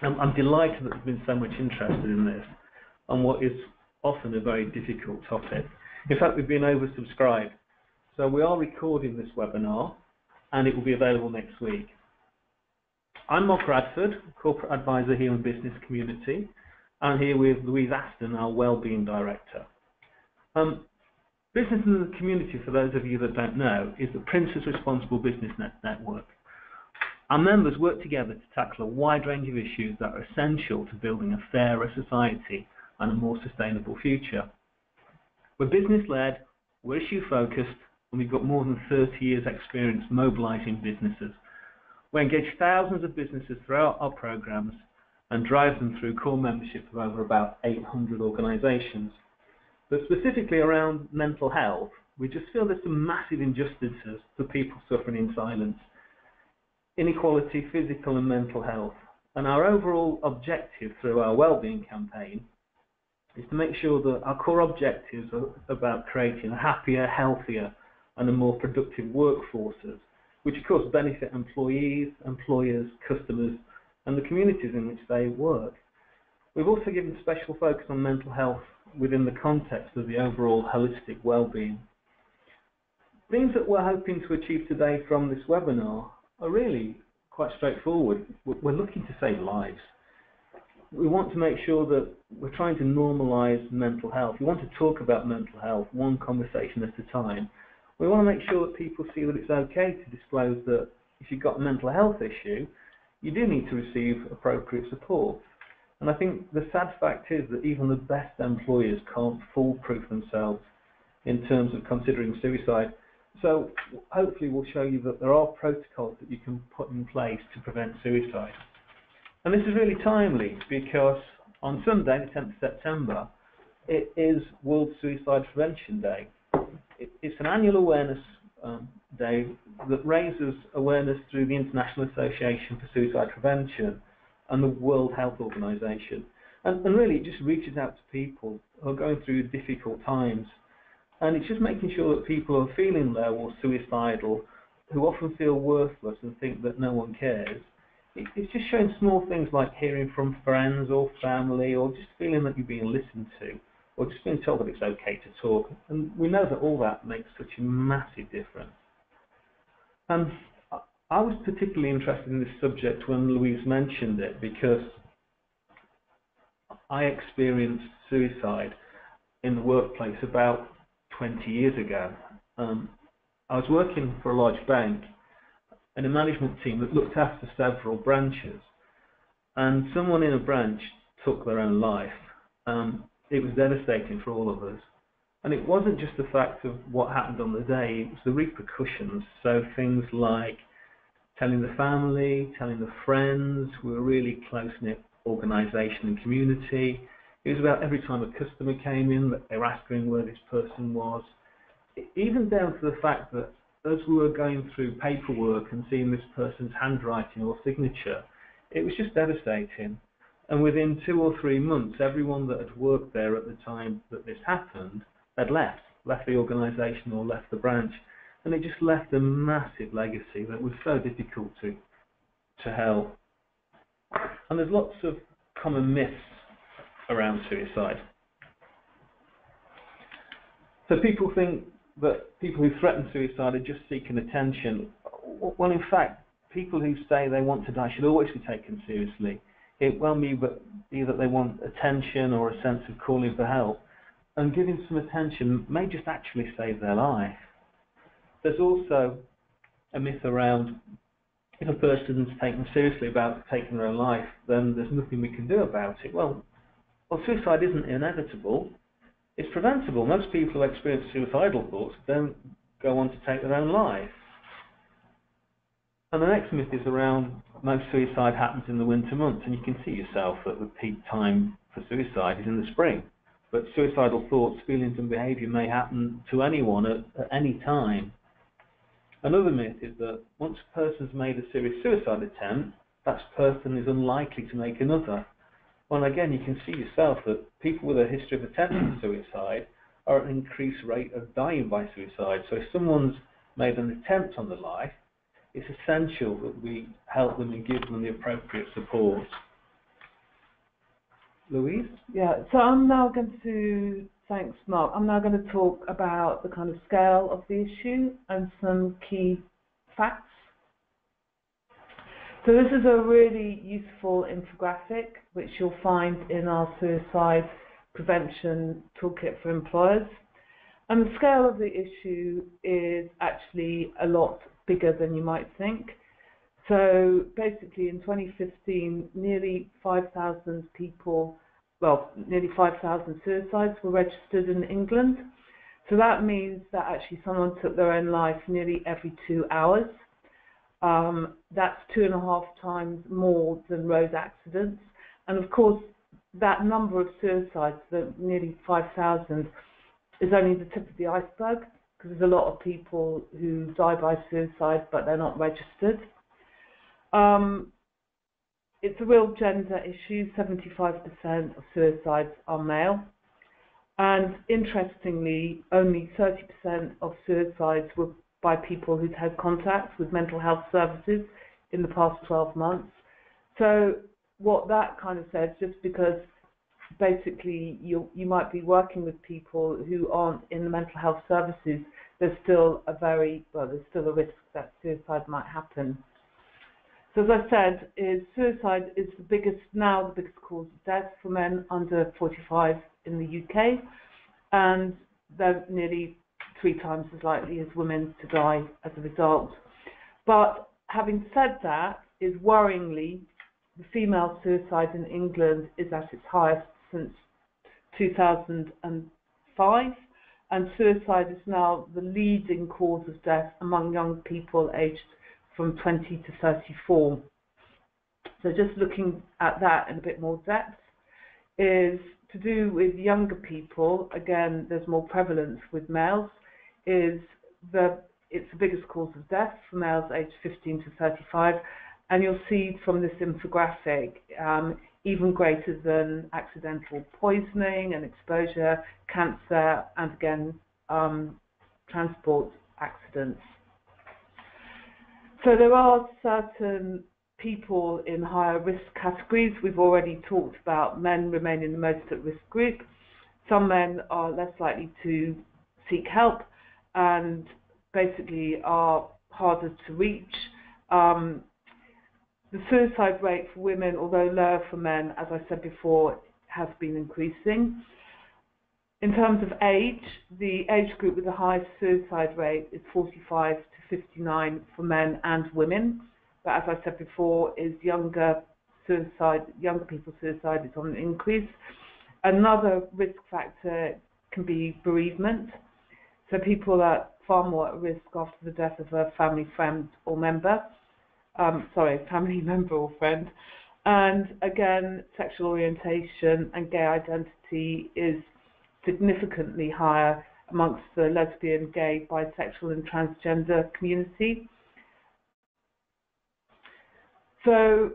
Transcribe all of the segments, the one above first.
I'm delighted that there's been so much interest in this on what is often a very difficult topic. In fact, we've been oversubscribed. So we are recording this webinar and it will be available next week. I'm Mark Radford, Corporate Advisor here in Business Community. I'm here with Louise Aston, our Wellbeing Director. Business in the Community, for those of you that don't know, is the Prince's Responsible Business Network. Our members work together to tackle a wide range of issues that are essential to building a fairer society and a more sustainable future. We're business-led, we're issue-focused, and we've got more than 30 years' experience mobilising businesses. We engage thousands of businesses throughout our programmes and drive them through core membership of over about 800 organisations. But specifically around mental health, we just feel there's some massive injustices for people suffering in silence. Inequality, physical and mental health. And our overall objective through our wellbeing campaign is to make sure that our core objectives are about creating a happier, healthier and a more productive workforces, which of course benefit employees, employers, customers and the communities in which they work. We've also given special focus on mental health within the context of the overall holistic wellbeing. Things that we're hoping to achieve today from this webinar are really quite straightforward. We're looking to save lives. We want to make sure that we're trying to normalise mental health. We want to talk about mental health one conversation at a time. We want to make sure that people see that it's okay to disclose that if you've got a mental health issue, you do need to receive appropriate support. And I think the sad fact is that even the best employers can't foolproof themselves in terms of considering suicide. So hopefully we'll show you that there are protocols that you can put in place to prevent suicide. And this is really timely because on Sunday, the 10th of September, it is World Suicide Prevention Day. It's an annual awareness day that raises awareness through the International Association for Suicide Prevention and the World Health Organization. And really it just reaches out to people who are going through difficult times. And it's just making sure that people who are feeling low or suicidal, who often feel worthless and think that no one cares, it's just showing small things like hearing from friends or family, or just feeling that you're being listened to, or just being told that it's okay to talk. And we know that all that makes such a massive difference. And I was particularly interested in this subject when Louise mentioned it because I experienced suicide in the workplace about 20 years ago. I was working for a large bank in a management team that looked after several branches, and someone in a branch took their own life. It was devastating for all of us, and it wasn't just the fact of what happened on the day, it was the repercussions. So things like telling the family, telling the friends. We were a really close-knit organisation and community. It was about every time a customer came in that they were asking where this person was, even down to the fact that as we were going through paperwork and seeing this person's handwriting or signature, it was just devastating. And within 2 or 3 months, everyone that had worked there at the time that this happened had left the organisation or left the branch. And it just left a massive legacy that was so difficult to help. And there's lots of common myths around suicide. So people think that people who threaten suicide are just seeking attention. Well, in fact, people who say they want to die should always be taken seriously. It will be that they want attention or a sense of calling for help, and giving some attention may just actually save their life. There's also a myth around if a person's taken seriously about taking their own life, then there's nothing we can do about it. Well, suicide isn't inevitable. It's preventable. Most people who experience suicidal thoughts don't go on to take their own life. And the next myth is around most suicide happens in the winter months, and you can see yourself that the peak time for suicide is in the spring. But suicidal thoughts, feelings and behaviour may happen to anyone at any time. Another myth is that once a person's made a serious suicide attempt, that person is unlikely to make another. Well, again, you can see yourself that people with a history of attempting suicide are at an increased rate of dying by suicide. So if someone's made an attempt on their life, it's essential that we help them and give them the appropriate support. Louise? Yeah, so I'm now going to, thanks Mark, I'm now going to talk about the kind of scale of the issue and some key facts. So this is a really useful infographic which you'll find in our suicide prevention toolkit for employers. And the scale of the issue is actually a lot bigger than you might think. So basically in 2015, nearly 5,000 people, well, nearly 5,000 suicides were registered in England. So that means that actually someone took their own life nearly every 2 hours. That's 2.5 times more than road accidents. And of course, that number of suicides, the nearly 5,000, is only the tip of the iceberg, because there's a lot of people who die by suicide, but they're not registered. It's a real gender issue. 75% of suicides are male. And interestingly, only 30% of suicides were by people who'd had contact with mental health services in the past 12 months. So what that kind of says, just because basically you might be working with people who aren't in the mental health services, there's still a risk that suicide might happen. So as I said, suicide is the biggest cause of death for men under 45 in the UK, and they're nearly 3 times as likely as women to die as a result. But having said that, is worryingly, the female suicide in England is at its highest since 2005, and suicide is now the leading cause of death among young people aged from 20 to 34. So just looking at that in a bit more depth, is to do with younger people. Again, there's more prevalence with males. It's the biggest cause of death for males aged 15 to 35, and you'll see from this infographic even greater than accidental poisoning and exposure, cancer, and again transport accidents. So there are certain people in higher risk categories. We've already talked about men remaining the most at risk group. Some men are less likely to seek help and basically are harder to reach. The suicide rate for women, although lower for men, as I said before, has been increasing. In terms of age, the age group with the highest suicide rate is 45 to 59 for men and women. But as I said before, younger people's suicide is on an increase. Another risk factor can be bereavement. So people are far more at risk after the death of a family member or friend. And again, sexual orientation and gay identity is significantly higher amongst the lesbian, gay, bisexual and transgender community. So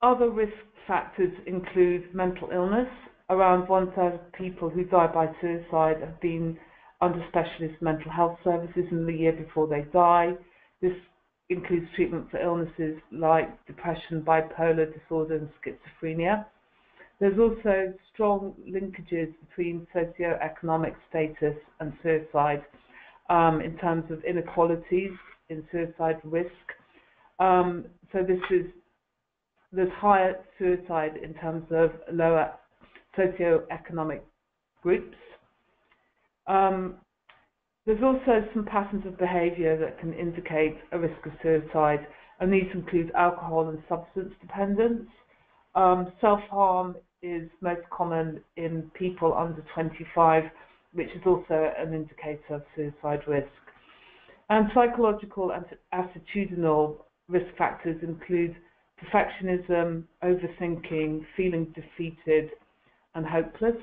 other risk factors include mental illness. Around 1/3 of people who die by suicide have been under specialist mental health services in the year before they die. This includes treatment for illnesses like depression, bipolar disorder and schizophrenia. There's also strong linkages between socio-economic status and suicide in terms of inequalities in suicide risk. So there's higher suicide in terms of lower socio-economic groups. There's also some patterns of behaviour that can indicate a risk of suicide, and these include alcohol and substance dependence. Self-harm is most common in people under 25, which is also an indicator of suicide risk. And psychological and attitudinal risk factors include perfectionism, overthinking, feeling defeated and hopeless.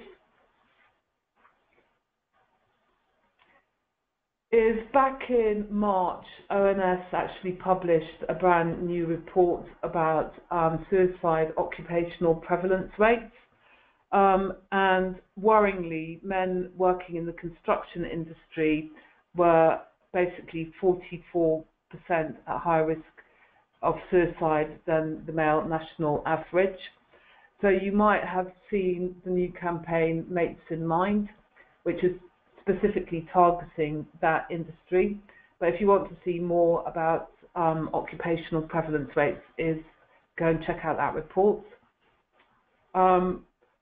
Back in March, ONS actually published a brand new report about suicide occupational prevalence rates. And worryingly, men working in the construction industry were basically 44% at higher risk of suicide than the male national average. So you might have seen the new campaign Mates in Mind, which is specifically targeting that industry. But if you want to see more about occupational prevalence rates, go and check out that report.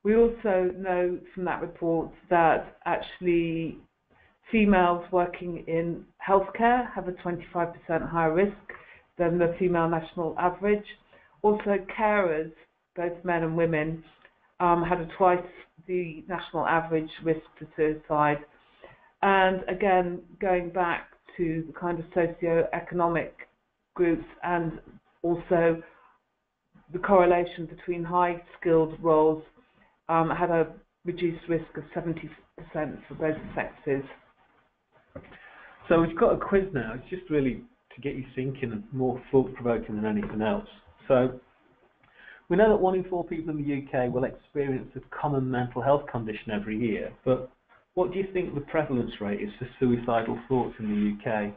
We also know from that report that actually females working in healthcare have a 25% higher risk than the female national average. Also, carers, both men and women, had twice the national average risk to suicide. And again, going back to the kind of socio-economic groups and also the correlation between high-skilled roles had a reduced risk of 70% for both sexes. So we've got a quiz now. It's just really to get you thinking and more thought-provoking than anything else. So we know that 1 in 4 people in the UK will experience a common mental health condition every year, but what do you think the prevalence rate is for suicidal thoughts in the UK?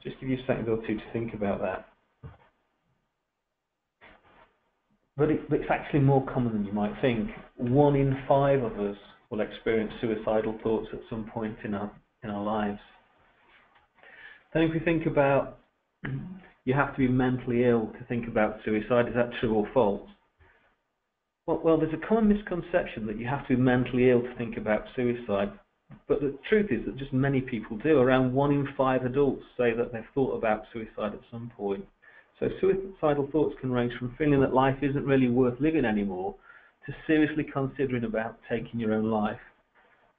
Just give you a second or two to think about that. But it's actually more common than you might think. 1 in 5 of us will experience suicidal thoughts at some point in our lives. Then if we think about you have to be mentally ill to think about suicide, is that true or false? Well, there's a common misconception that you have to be mentally ill to think about suicide, but the truth is that just many people do. Around 1 in 5 adults say that they've thought about suicide at some point. So suicidal thoughts can range from feeling that life isn't really worth living anymore to seriously considering about taking your own life.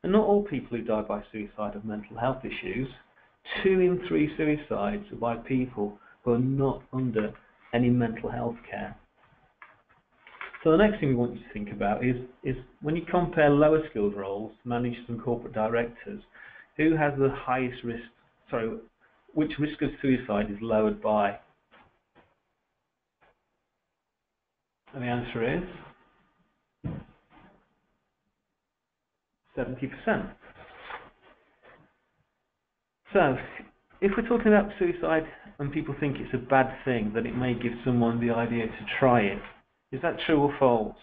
And not all people who die by suicide have mental health issues. 2 in 3 suicides are by people who are not under any mental health care. So the next thing we want you to think about is when you compare lower skilled roles, managers and corporate directors, who has the highest risk, which risk of suicide is lowered by? And the answer is 70%. So, if we're talking about suicide and people think it's a bad thing, that it may give someone the idea to try it, is that true or false?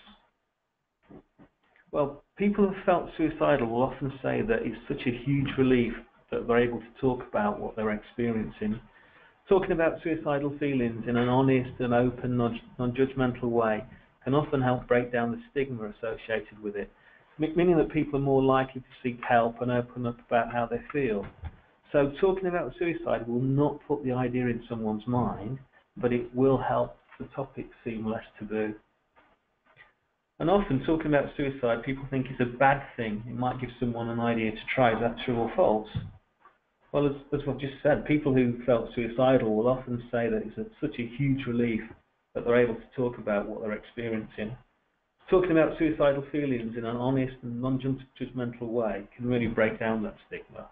Well, people who have felt suicidal will often say that it's such a huge relief that they're able to talk about what they're experiencing. Talking about suicidal feelings in an honest and open, non-judgmental way can often help break down the stigma associated with it, meaning that people are more likely to seek help and open up about how they feel. So talking about suicide will not put the idea in someone's mind, but it will help the topic seem less taboo. And often talking about suicide, people think it's a bad thing. It might give someone an idea to try. Is that true or false? Well, as I've just said, people who felt suicidal will often say that it's such a huge relief that they're able to talk about what they're experiencing. Talking about suicidal feelings in an honest and non-judgmental way can really break down that stigma.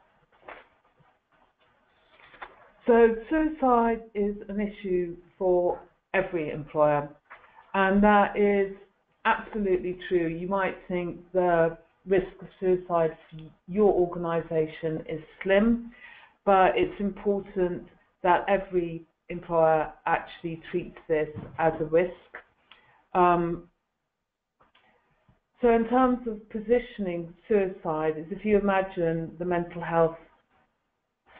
So suicide is an issue for every employer, and that is absolutely true. You might think the risk of suicide for your organisation is slim, but it's important that every employer actually treats this as a risk. So in terms of positioning suicide, is if you imagine the mental health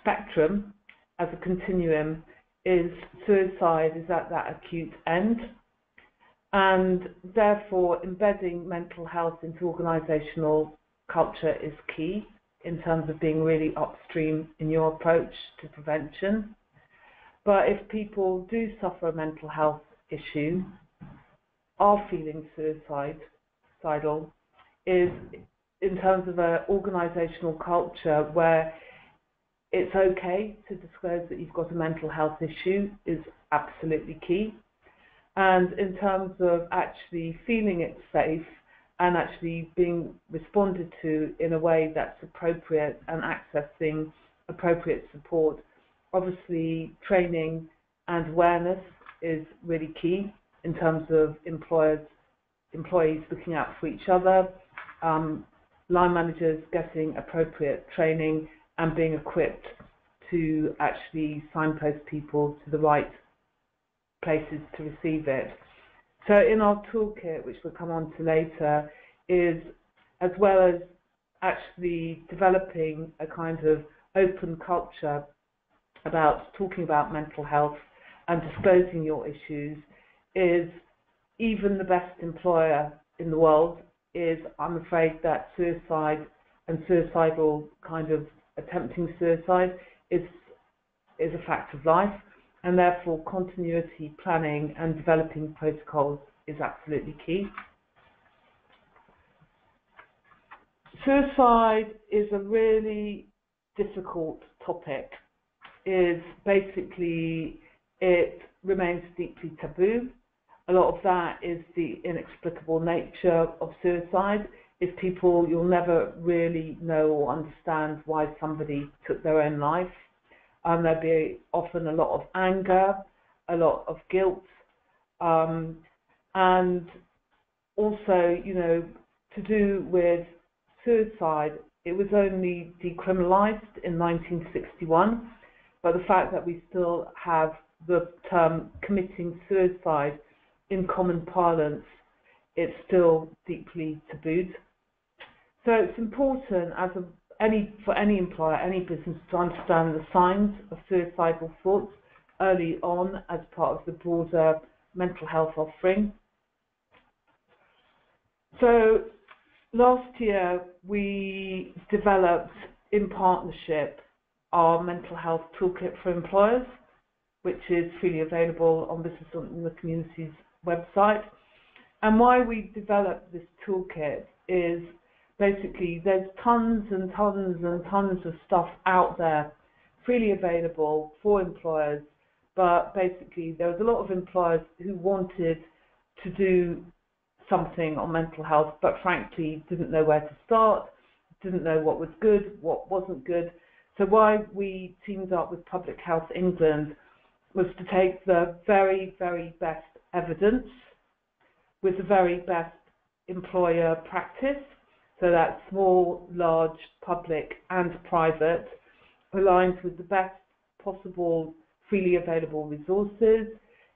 spectrum as a continuum, suicide is at that acute end, and therefore embedding mental health into organisational culture is key in terms of being really upstream in your approach to prevention. But if people do suffer a mental health issue, are feeling suicidal, is in terms of an organisational culture where it's okay to disclose that you've got a mental health issue is absolutely key. And in terms of actually feeling it's safe and actually being responded to in a way that's appropriate and accessing appropriate support, obviously training and awareness is really key in terms of employees looking out for each other, line managers getting appropriate training and being equipped to actually signpost people to the right places to receive it. So in our toolkit, which we'll come on to later, is as well as actually developing a kind of open culture about talking about mental health and disclosing your issues, is even the best employer in the world is, I'm afraid, that suicide and suicidal kind of attempting suicide is a fact of life, and therefore continuity planning and developing protocols is absolutely key. Suicide is a really difficult topic. Basically, it remains deeply taboo. A lot of that is the inexplicable nature of suicide. You'll never really know or understand why somebody took their own life. There'll be often a lot of anger, a lot of guilt, and also, to do with suicide, it was only decriminalised in 1961, but the fact that we still have the term committing suicide in common parlance, it's still deeply tabooed. So it's important for any employer, any business, to understand the signs of suicidal thoughts early on as part of the broader mental health offering. So last year we developed in partnership our mental health toolkit for employers, which is freely available on Business in the Community's website. And why we developed this toolkit is basically there's tons and tons and tons of stuff out there freely available for employers, but basically there was a lot of employers who wanted to do something on mental health, but frankly didn't know where to start, didn't know what was good, what wasn't good. So why we teamed up with Public Health England was to take the very, very best evidence with the very best employer practice, so that's small, large, public and private, aligned with the best possible freely available resources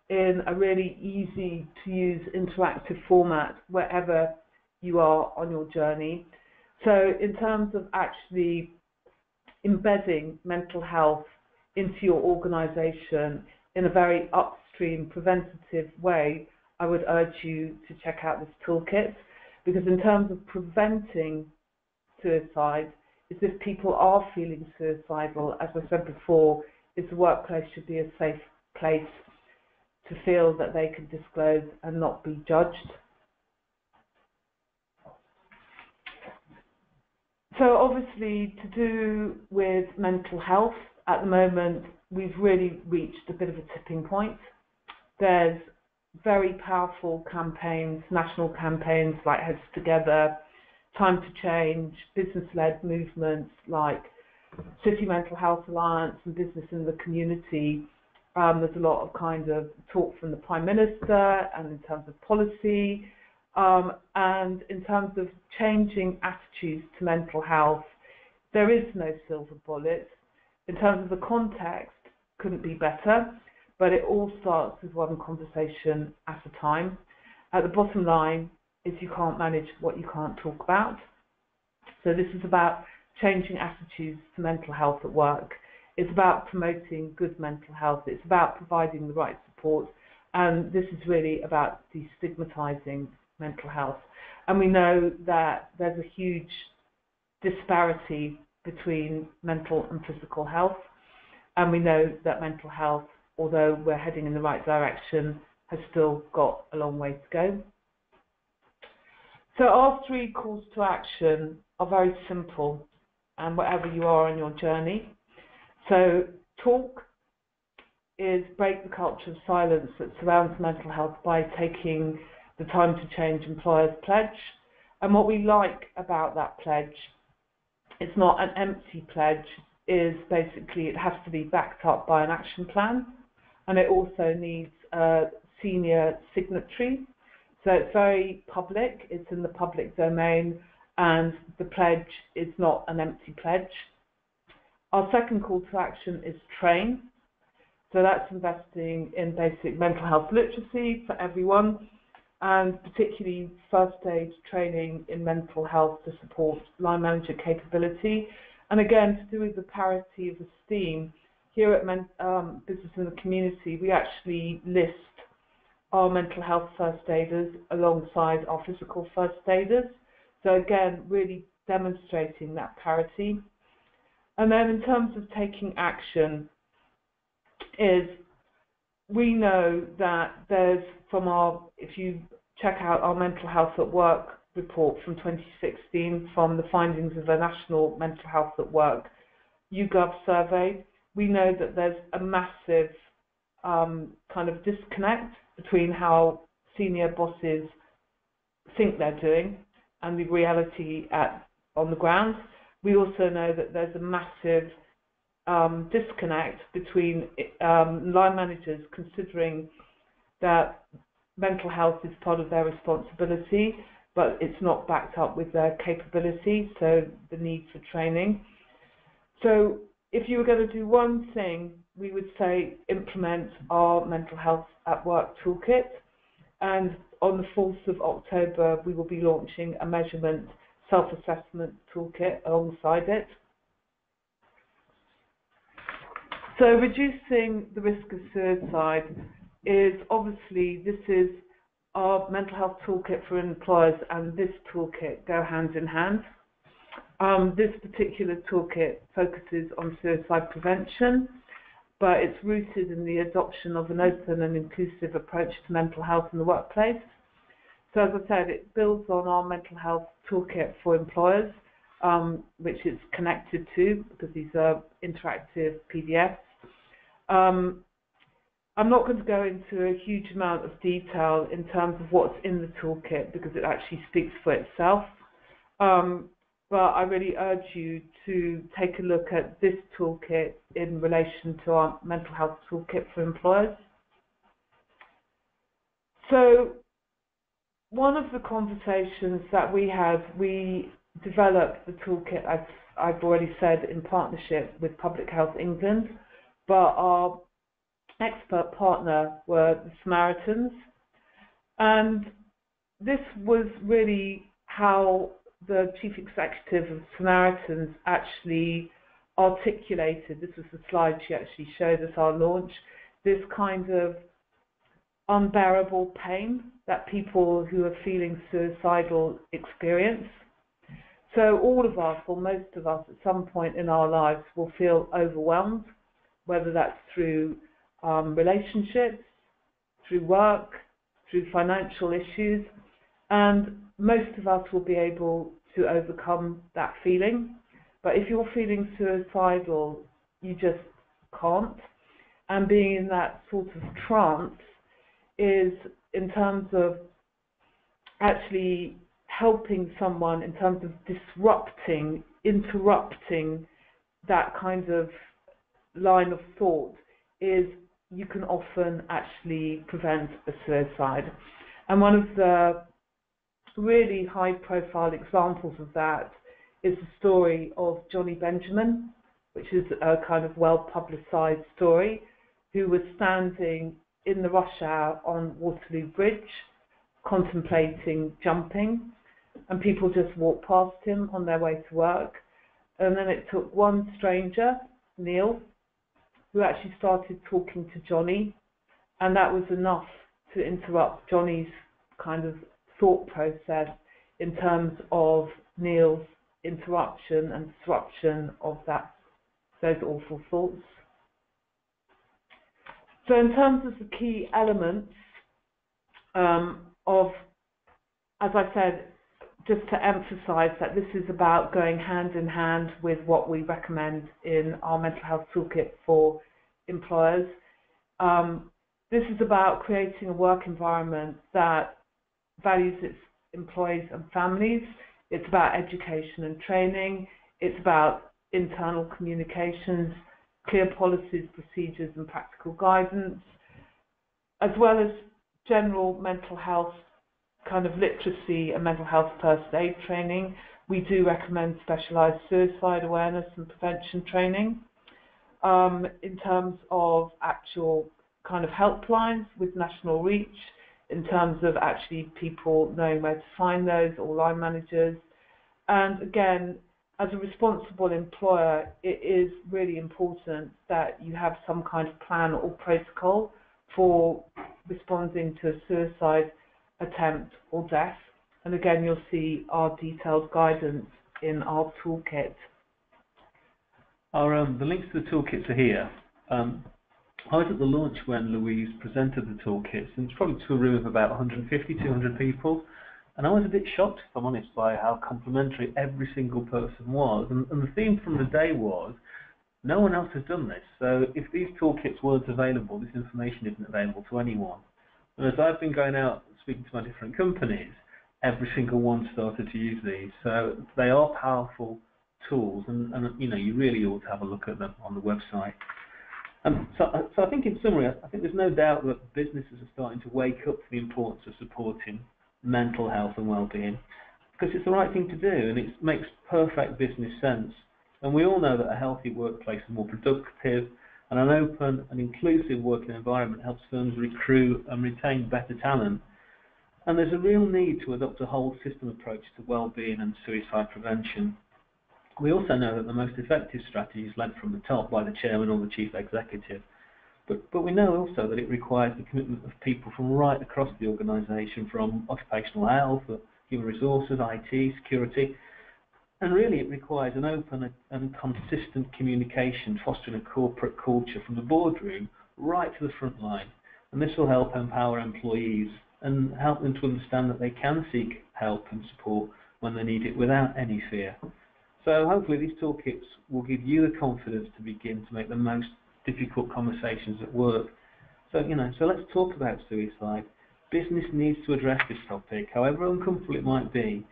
in a really easy to use interactive format wherever you are on your journey. So in terms of actually embedding mental health into your organisation in a very upstream preventative way, I would urge you to check out this toolkit, because in terms of preventing suicide, is if people are feeling suicidal, as I said before, is the workplace should be a safe place to feel that they can disclose and not be judged. So obviously, to do with mental health, at the moment, we've really reached a bit of a tipping point. There's very powerful campaigns, national campaigns like Heads Together, Time to Change, business-led movements like City Mental Health Alliance and Business in the Community. There's a lot of kind of talk from the Prime Minister and in terms of policy, and in terms of changing attitudes to mental health. There is no silver bullet. In terms of the context, couldn't be better, but it all starts with one conversation at a time. At the bottom line is you can't manage what you can't talk about. So this is about changing attitudes to mental health at work. It's about promoting good mental health. It's about providing the right support. And this is really about destigmatizing mental health. And we know that there's a huge disparity between mental and physical health. And we know that mental health, although we're heading in the right direction, has still got a long way to go. So our 3 calls to action are very simple, and wherever you are on your journey. So talk is break the culture of silence that surrounds mental health by taking the Time to Change Employers Pledge. And what we like about that pledge, it's not an empty pledge, is basically it has to be backed up by an action plan, and it also needs a senior signatory. So it's very public, it's in the public domain, and the pledge is not an empty pledge. Our second call to action is train. So that's investing in basic mental health literacy for everyone. and particularly first aid training in mental health to support line manager capability. And again, to do with the parity of esteem, here at Business in the Community, we actually list our mental health first aiders alongside our physical first aiders. So again, really demonstrating that parity. And then in terms of taking action, is we know that there's if you check out our Mental Health at Work report from 2016 from the findings of a National Mental Health at Work YouGov survey, we know that there's a massive kind of disconnect between how senior bosses think they're doing and the reality on the ground. We also know that there's a massive disconnect between line managers considering that mental health is part of their responsibility, but it's not backed up with their capability, so the need for training. So if you were going to do one thing, we would say implement our Mental Health at Work toolkit, and on the 4th of October we will be launching a measurement self-assessment toolkit alongside it. So reducing the risk of suicide is obviously, this is our mental health toolkit for employers, and this toolkit go hand in hand. This particular toolkit focuses on suicide prevention, but it's rooted in the adoption of an open and inclusive approach to mental health in the workplace. So as I said, it builds on our mental health toolkit for employers, which it's connected to because these are interactive PDFs. I'm not going to go into a huge amount of detail in terms of what's in the toolkit because it actually speaks for itself. But I really urge you to take a look at this toolkit in relation to our mental health toolkit for employers. So one of the conversations that we had, we developed the toolkit, as I've already said, in partnership with Public Health England, but our expert partner were the Samaritans. And this was really how the Chief Executive of Samaritans actually articulated, this was the slide she actually showed us our launch, this kind of unbearable pain that people who are feeling suicidal experience. So all of us, or most of us, at some point in our lives will feel overwhelmed, whether that's through relationships, through work, through financial issues, and most of us will be able to overcome that feeling. But if you're feeling suicidal, you just can't. And being in that sort of trance is, in terms of actually helping someone, in terms of disrupting, interrupting that kind of line of thought, is you can often actually prevent a suicide. And one of the really high-profile examples of that is the story of Johnny Benjamin, which is a kind of well-publicised story, who was standing in the rush hour on Waterloo Bridge, contemplating jumping, and people just walked past him on their way to work. And then it took one stranger, Neil, who actually started talking to Johnny, and that was enough to interrupt Johnny's kind of thought process in terms of Neil's interruption and disruption of those awful thoughts. So in terms of the key elements of, as I said, just to emphasize that this is about going hand in hand with what we recommend in our mental health toolkit for employers. This is about creating a work environment that values its employees and families. It's about education and training. It's about internal communications, clear policies, procedures and practical guidance, as well as general mental health kind of literacy and mental health first aid training. We do recommend specialised suicide awareness and prevention training. In terms of actual kind of helplines with national reach, in terms of actually people knowing where to find those, or line managers. And again, as a responsible employer, it is really important that you have some kind of plan or protocol for responding to a suicide attempt or death. And again, you'll see our detailed guidance in our toolkit. The links to the toolkits are here. I was at the launch when Louise presented the toolkits, and it's probably to a room of about 150, 200 people. And I was a bit shocked, if I'm honest, by how complimentary every single person was. And the theme from the day was, no one else has done this. So if these toolkits weren't available, this information isn't available to anyone. And as I've been going out speaking to my different companies, every single one started to use these. So they are powerful tools, and you know, you really ought to have a look at them on the website. So I think in summary, I think there's no doubt that businesses are starting to wake up to the importance of supporting mental health and well-being, because it's the right thing to do, and it makes perfect business sense. And we all know that a healthy workplace is more productive, and an open and inclusive working environment helps firms recruit and retain better talent. And there's a real need to adopt a whole system approach to well-being and suicide prevention. We also know that the most effective strategy is led from the top by the chairman or the chief executive. But we know also that it requires the commitment of people from right across the organisation, from occupational health, human resources, IT, security. And really it requires an open and consistent communication, fostering a corporate culture from the boardroom right to the front line. And this will help empower employees and help them to understand that they can seek help and support when they need it without any fear. So hopefully these toolkits will give you the confidence to begin to make the most difficult conversations at work. So let's talk about suicide. Business needs to address this topic, however uncomfortable it might be,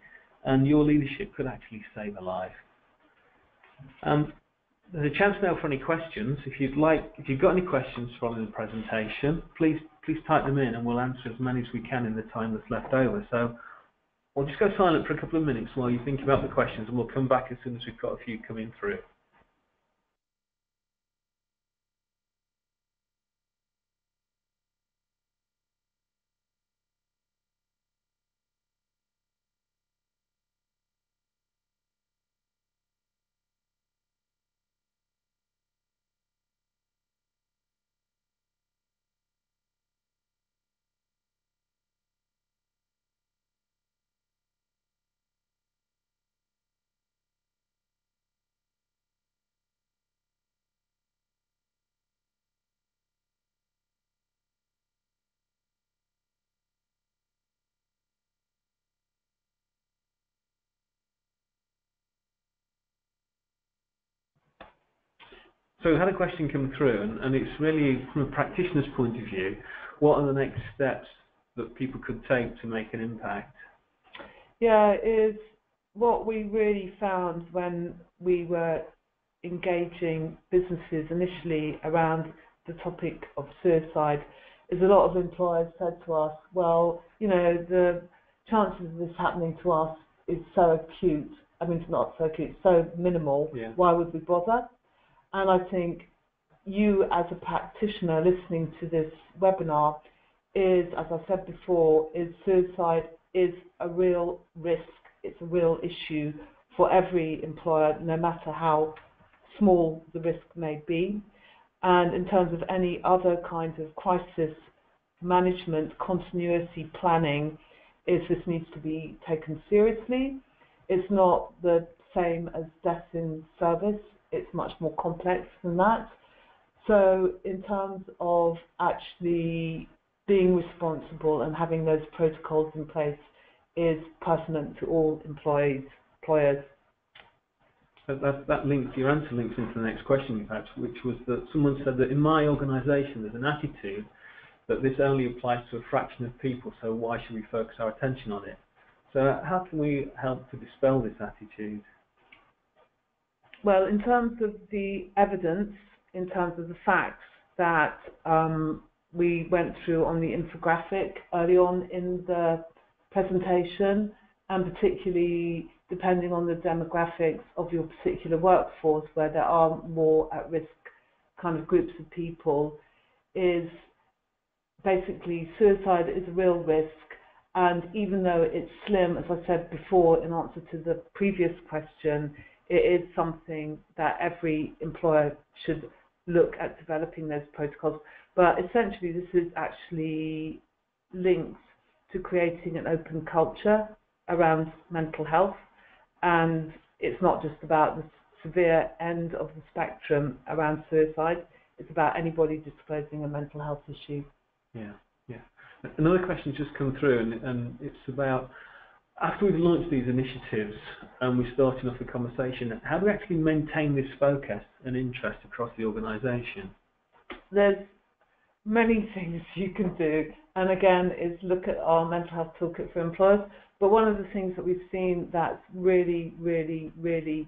and your leadership could actually save a life. There's a chance now for any questions. If you've got any questions following the presentation, please type them in, and we'll answer as many as we can in the time that's left over. So we'll just go silent for a couple of minutes while you think about the questions, and we'll come back as soon as we've got a few coming through. So we've had a question come through, and it's really from a practitioner's point of view, what are the next steps that people could take to make an impact? Yeah, is what we really found when we were engaging businesses initially around the topic of suicide is a lot of employers said to us, well, the chances of this happening to us is so acute. I mean, it's not so acute, it's so minimal. Yeah. Why would we bother? And I think you as a practitioner listening to this webinar is, as I said before, is suicide is a real risk. It's a real issue for every employer, no matter how small the risk may be. And in terms of any other kinds of crisis management, continuity planning, is this needs to be taken seriously. It's not the same as death in service. It's much more complex than that. So in terms of actually being responsible and having those protocols in place is pertinent to all employers. That links, your answer links into the next question, perhaps, which was that someone said that in my organisation there's an attitude that this only applies to a fraction of people, so why should we focus our attention on it? So how can we help to dispel this attitude? Well, in terms of the evidence, in terms of the facts that we went through on the infographic early on in the presentation, and particularly depending on the demographics of your particular workforce, where there are more at-risk kind of groups of people, is basically suicide is a real risk, and even though it's slim, as I said before in answer to the previous question, it is something that every employer should look at developing those protocols. But essentially this is actually linked to creating an open culture around mental health, and it's not just about the severe end of the spectrum around suicide, it's about anybody disclosing a mental health issue. Yeah, yeah. Another question's just come through, and it's about, after we've launched these initiatives and we're starting off the conversation, how do we actually maintain this focus and interest across the organisation? There's many things you can do, and again, is look at our mental health toolkit for employers. But one of the things that we've seen that's really, really, really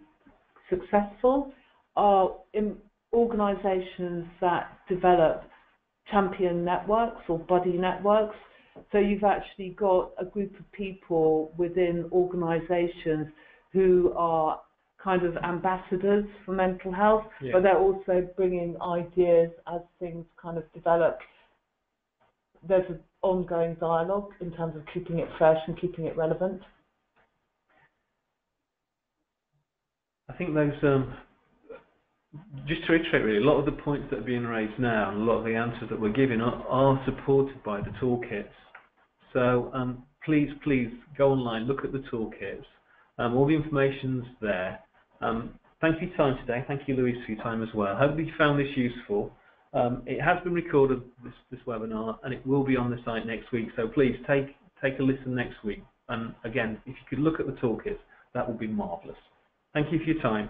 successful are in organisations that develop champion networks or buddy networks. So you've actually got a group of people within organisations who are kind of ambassadors for mental health, yeah. but they're also bringing ideas as things kind of develop. There's an ongoing dialogue in terms of keeping it fresh and keeping it relevant. I think those, just to reiterate really, a lot of the points that are being raised now and a lot of the answers that we're giving are supported by the toolkits. So please go online, look at the toolkits. All the information's there. Thank you for your time today. Thank you, Louise, for your time as well. Hopefully you found this useful. It has been recorded, this webinar, and it will be on the site next week. So please take a listen next week. And again, if you could look at the toolkits, that would be marvellous. Thank you for your time.